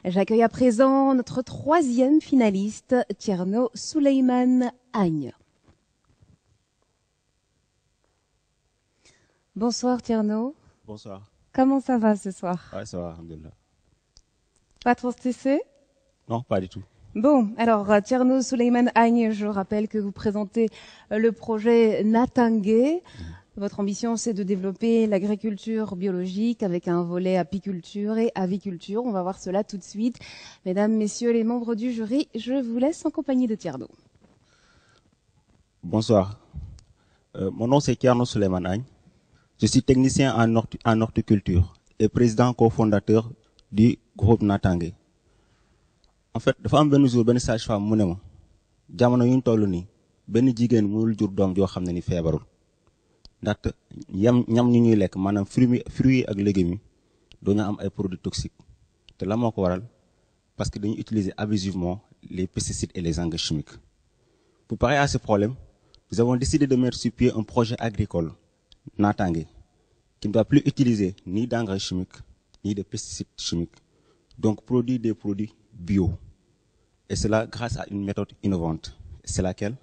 J'accueille à présent notre troisième finaliste, Tierno Souleymane Agne. Bonsoir Tierno. Bonsoir. Comment ça va ce soir? Ouais, ça va, alhamdoulilah. Pas trop stressé? Non, pas du tout. Bon, alors Tierno Souleymane Agne, je rappelle que vous présentez le projet Natangé. Votre ambition, c'est de développer l'agriculture biologique avec un volet apiculture et aviculture. On va voir cela tout de suite. Mesdames, messieurs les membres du jury, je vous laisse en compagnie de Tierno. Bonsoir. Mon nom c'est Tierno Souleymane Agne. Je suis technicien en horticulture et président cofondateur du groupe Natangé. En fait, dafa am benn jour benn sage-femme mu ne ma jamono yu ñu toll nii benn jigéen mënul jur doom joo xam ne ni feebarul ndaxte ñam ñu ñuy lekk maanaam fruits ak légumes yi dañoo am ay produits toxiques te la moo ko waral parce que dañuy utiliser abusivement les pesticides et les engrais chimiques. Pour parer à ce problème, nous avons décidé de mettre sur pied un projet agricole Natangé qui ne doit plus utiliser ni d'engrais chimiques ni de pesticides chimiques, donc produire des produits bio. Et cela grâce à une méthode innovante. C'est laquelle?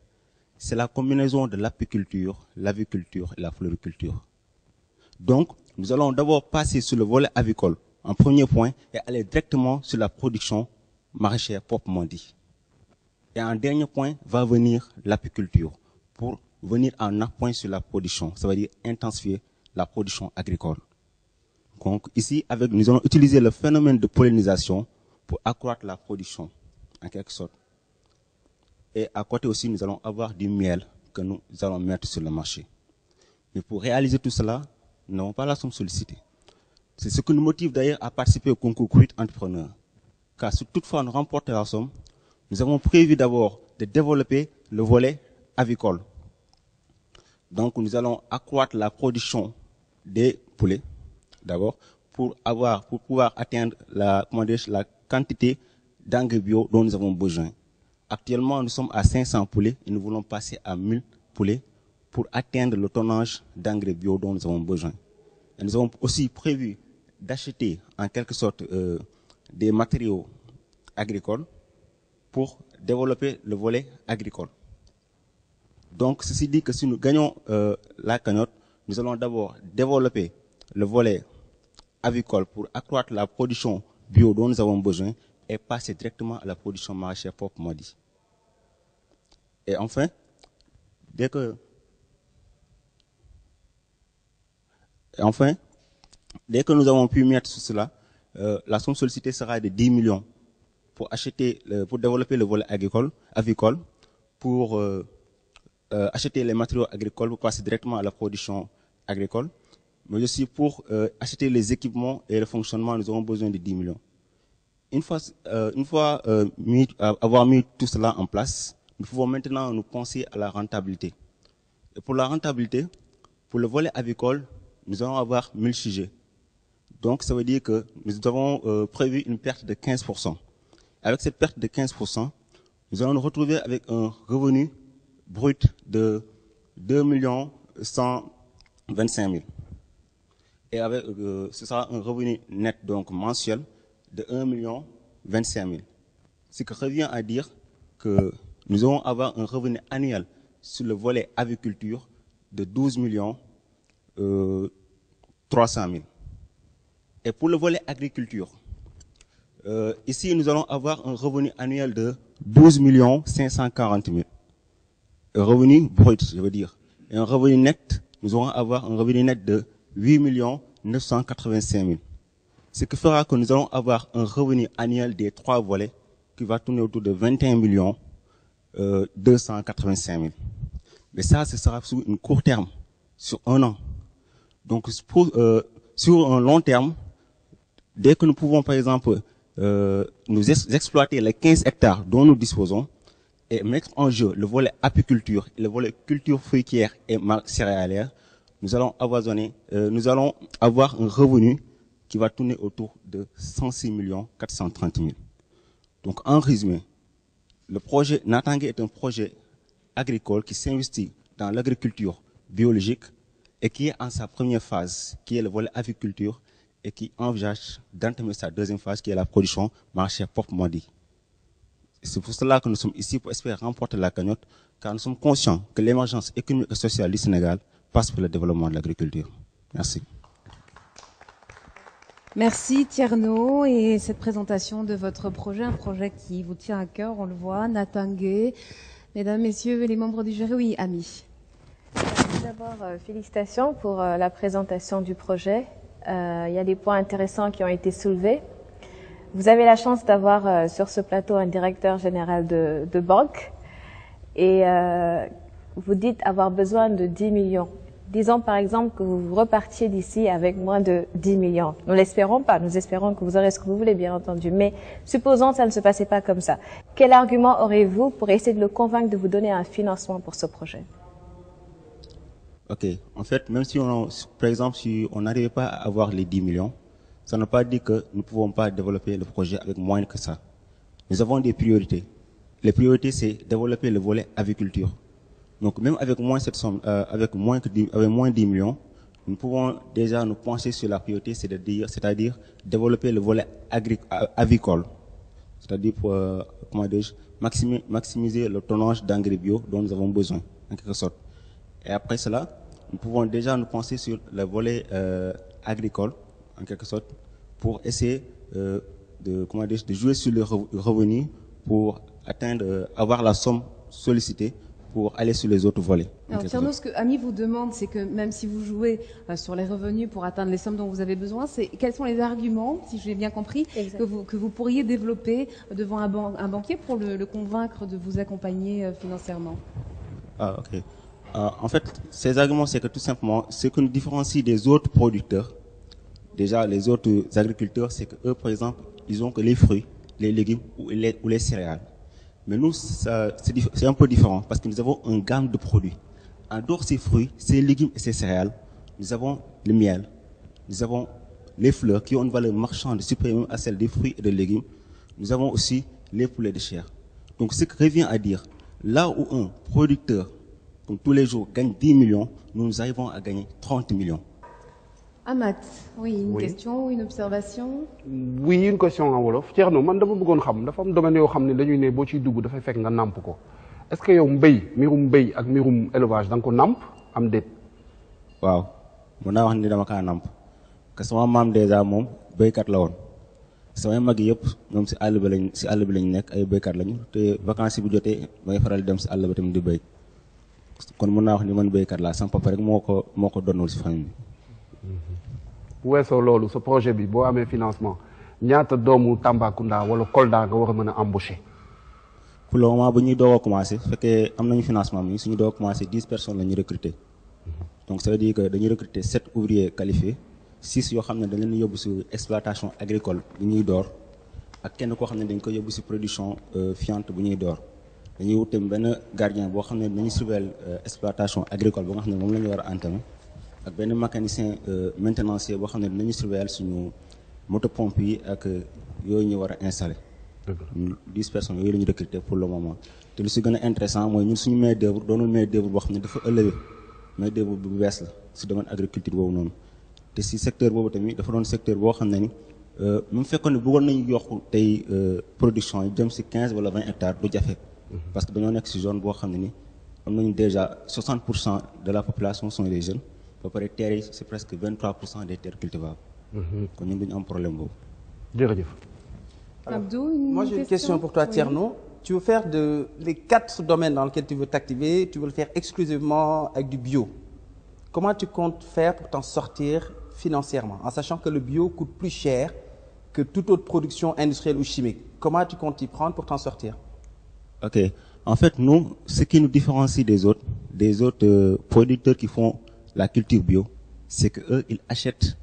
C'est la combinaison de l'apiculture, l'aviculture et la floriculture. Donc, nous allons d'abord passer sur le volet avicole en premier point et aller directement sur la production maraîchère proprement dit. Et en dernier point va venir l'apiculture pour venir en appoint sur la production, ça veut dire intensifier la production agricole. Donc ici, nous allons utiliser le phénomène de pollinisation pour accroître la production, en quelque sorte. Et à côté aussi, nous allons avoir du miel que nous allons mettre sur le marché. Mais pour réaliser tout cela, nous n'avons pas la somme sollicitée. C'est ce qui nous motive d'ailleurs à participer au concours Quit Entrepreneur. Car si toutefois nous remportons la somme, nous avons prévu d'abord de développer le volet avicole. Donc nous allons accroître la production des poulets, d'abord, pour pouvoir atteindre la quantité d'engrais bio dont nous avons besoin. Actuellement, nous sommes à 500 poulets et nous voulons passer à 1000 poulets pour atteindre le tonnage d'engrais bio dont nous avons besoin. Et nous avons aussi prévu d'acheter en quelque sorte des matériaux agricoles pour développer le volet agricole. Donc, ceci dit que si nous gagnons la cagnotte, nous allons d'abord développer le volet avicole pour accroître la production bio dont nous avons besoin et passer directement à la production maraîchère proprement dit. Et enfin, dès que nous avons pu mettre sur cela, la somme sollicitée sera de 10 millions pour développer le volet avicole, pour acheter les matériaux agricoles pour passer directement à la production agricole, mais aussi pour acheter les équipements et le fonctionnement, nous aurons besoin de 10 millions. Une fois avoir mis tout cela en place, nous pouvons maintenant nous penser à la rentabilité. Et pour la rentabilité, pour le volet avicole, nous allons avoir 1000 sujets. Donc ça veut dire que nous avons prévu une perte de 15%. Avec cette perte de 15%, nous allons nous retrouver avec un revenu brut de 2 125 000. Et avec, ce sera un revenu net donc mensuel de 1 25 000. Ce qui revient à dire que nous allons avoir un revenu annuel sur le volet aviculture de 12 300 000. Et pour le volet agriculture, ici nous allons avoir un revenu annuel de 12 540 000. Un revenu brut, je veux dire. Et un revenu net, nous allons avoir un revenu net de 8 985 000. Ce qui fera que nous allons avoir un revenu annuel des trois volets qui va tourner autour de 21 285 000. Mais ça, ce sera sur un court terme, sur un an. Donc, sur un long terme, dès que nous pouvons, par exemple, nous exploiter les 15 hectares dont nous disposons et mettre en jeu le volet apiculture et le volet culture fruitière et céréalière, nous allons avoir un revenu qui va tourner autour de 106 430 000. Donc, en résumé, le projet Natangé est un projet agricole qui s'investit dans l'agriculture biologique et qui est en sa première phase, qui est le volet aviculture, et qui envisage d'entamer sa deuxième phase qui est la production marché proprement dit. C'est pour cela que nous sommes ici pour espérer remporter la cagnotte, car nous sommes conscients que l'émergence économique et sociale du Sénégal passe par le développement de l'agriculture. Merci. Merci Tierno et cette présentation de votre projet, un projet qui vous tient à cœur, on le voit, Natangué. Mesdames, Messieurs, les membres du jury, oui, Ami. D'abord, félicitations pour la présentation du projet. Il y a des points intéressants qui ont été soulevés. Vous avez la chance d'avoir sur ce plateau un directeur général de banque et vous dites avoir besoin de 10 millions. Disons par exemple que vous repartiez d'ici avec moins de 10 millions. Nous l'espérons pas, nous espérons que vous aurez ce que vous voulez bien entendu, mais supposons que ça ne se passait pas comme ça. Quel argument aurez-vous pour essayer de le convaincre de vous donner un financement pour ce projet? Ok, en fait, même si par exemple, si on n'arrivait pas à avoir les 10 millions, ça ne veut pas dire que nous ne pouvons pas développer le projet avec moins que ça. Nous avons des priorités. Les priorités, c'est développer le volet agriculture. Donc, même avec moins cette somme, avec moins de 10 millions, nous pouvons déjà nous pencher sur la priorité, c'est-à-dire développer le volet avicole. C'est-à-dire pour, maximiser le tonnage d'engrais bio dont nous avons besoin, en quelque sorte. Et après cela, nous pouvons déjà nous pencher sur le volet agricole, en quelque sorte, pour essayer de jouer sur le revenu pour avoir la somme sollicitée pour aller sur les autres volets. Alors Tierno, ce que Ami vous demande, c'est que même si vous jouez sur les revenus pour atteindre les sommes dont vous avez besoin, c'est quels sont les arguments, si j'ai bien compris, que vous pourriez développer devant un banquier pour le convaincre de vous accompagner financièrement? Ah, ok. En fait, ces arguments, c'est que tout simplement, ce que nous différencie des autres producteurs, déjà les autres agriculteurs, c'est que eux, par exemple, ils ont que les fruits, les légumes ou les céréales. Mais nous, c'est un peu différent parce que nous avons une gamme de produits. En dehors de ces fruits, ces légumes et ces céréales, nous avons le miel, nous avons les fleurs qui ont une valeur marchande supérieure à celle des fruits et des légumes. Nous avons aussi les poulets de chair. Donc, ce qui revient à dire, là où un producteur, comme tous les jours, gagne 10 millions, nous arrivons à gagner 30 millions. Amat, oui, une question ou une observation? Oui, une question en wolof. Thierno, man dama bëggoon xam dafa am domaine yoo xam ne dañuy ne boo ciy dugg dafay fekk nga namp ko. Est-ce que yow mirum mbéy ak mirum élevage da nga ko namp am déet? Waaw, mun naa wax ni dama kaa namp. Que sama maam déjà moom béykat la woon. Samay mag yëpp ñoom si àll bi lañ nekk ay béykat lañu te vacances yi bu jotee may faral dem si àll ba tamit di béy. Kon mun naa wax ni man béykat laa sama papa rek moo ko donnul si famille bi. Bu weesoo loolu sa projet bi boo amee financement ñaata doomu Tambacounda wala Kolda nga war a mën a embaucher? Pour le moment bu ñuy doog a commencé fekkee am nañu financement bi suñu doog a commencé 10 personnes la ñu recruter. Donc ça veut dire que dañuy recruter 7 ouvriers qualifiés 6 yoo xam ne dañ leen yóbbu si exploitation agricole bu ñuy door ak kenn koo xam ne dañ ko yóbbu si production fiente bu ñuy door. Dañuy wut tamit benn gardien boo xam ne dañuy surveiller exploitation agricole ba nga xam ne moom la ñu war a entamer. Ak benn mécanicien maintenancier boo xam ne dinañu surveiller suñu moto pompe yi ak yooyu ñu war a installer. 10 personnes yooyu la ñu recruter pour le moment. te lu si gën a intéressant mooy ñun suñu main d'œuvre doonul main d'œuvre boo xam ne dafa élevé main d'œuvre bu bees la si domaine agriculture boobu noonu. te si secteur boobu tamit dafa doon secteur boo xam ne ni même fekkoon ne bëggoon nañu yokk tey production yi jëm si 15 wala 20 hectares du jafe. Parce que dañoo nekk si zone boo xam ne ni am nañu déjà 60% de la population sont des jeunes. C'est presque 23% des terres cultivables. Donc, nous avons un problème. Abdou, moi, j'ai une question pour toi, Tierno. Oui. Tu veux faire les 4 domaines dans lesquels tu veux t'activer, tu veux le faire exclusivement avec du bio. Comment tu comptes faire pour t'en sortir financièrement, en sachant que le bio coûte plus cher que toute autre production industrielle ou chimique? Comment tu comptes y prendre pour t'en sortir? Ok. En fait, nous, ce qui nous différencie des autres producteurs qui font la culture bio, c'est que eux, ils achètent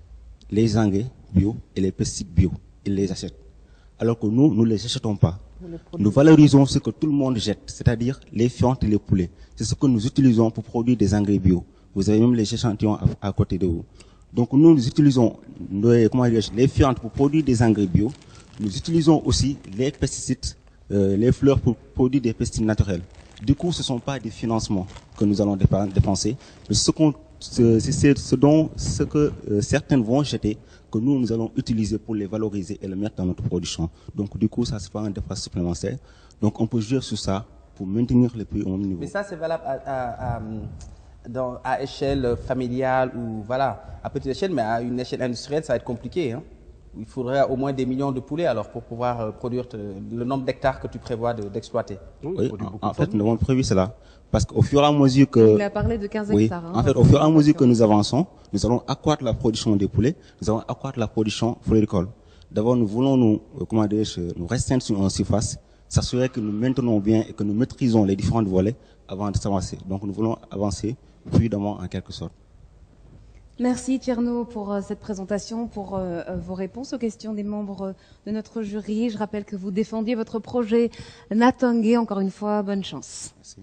les engrais bio et les pesticides bio. Ils les achètent. Alors que nous, nous les achetons pas. Nous valorisons ce que tout le monde jette, c'est-à-dire les fientes et les poulets. C'est ce que nous utilisons pour produire des engrais bio. Vous avez même les échantillons à côté de vous. Donc nous utilisons les fientes pour produire des engrais bio. Nous utilisons aussi les pesticides, les fleurs pour produire des pesticides naturels. Du coup, ce ne sont pas des financements que nous allons dépenser, mais ce que certains vont jeter que nous allons utiliser pour les valoriser et les mettre dans notre production. Donc du coup, ça c'est pas un dépassement supplémentaire. Donc on peut jouer sur ça pour maintenir les prix au même niveau. Mais ça, c'est valable à échelle familiale ou voilà, à petite échelle, mais à une échelle industrielle, ça va être compliqué. Hein. Il faudrait au moins des millions de poulets alors pour pouvoir produire le nombre d'hectares que tu prévois d'exploiter. Oui, en fait, nous avons prévu cela. Parce qu'au fur et à mesure que... Il a parlé de 15 oui, hectares. Hein, en fait, au fur et à mesure que nous avançons, nous allons accroître la production des poulets, nous allons accroître la production floricole. D'abord, nous voulons nous restreindre sur une surface, s'assurer que nous maintenons bien et que nous maîtrisons les différents volets avant de s'avancer. Donc, nous voulons avancer prudemment en quelque sorte. Merci Thierno pour cette présentation, pour vos réponses aux questions des membres de notre jury. Je rappelle que vous défendiez votre projet Natangué. Encore une fois, bonne chance. Merci.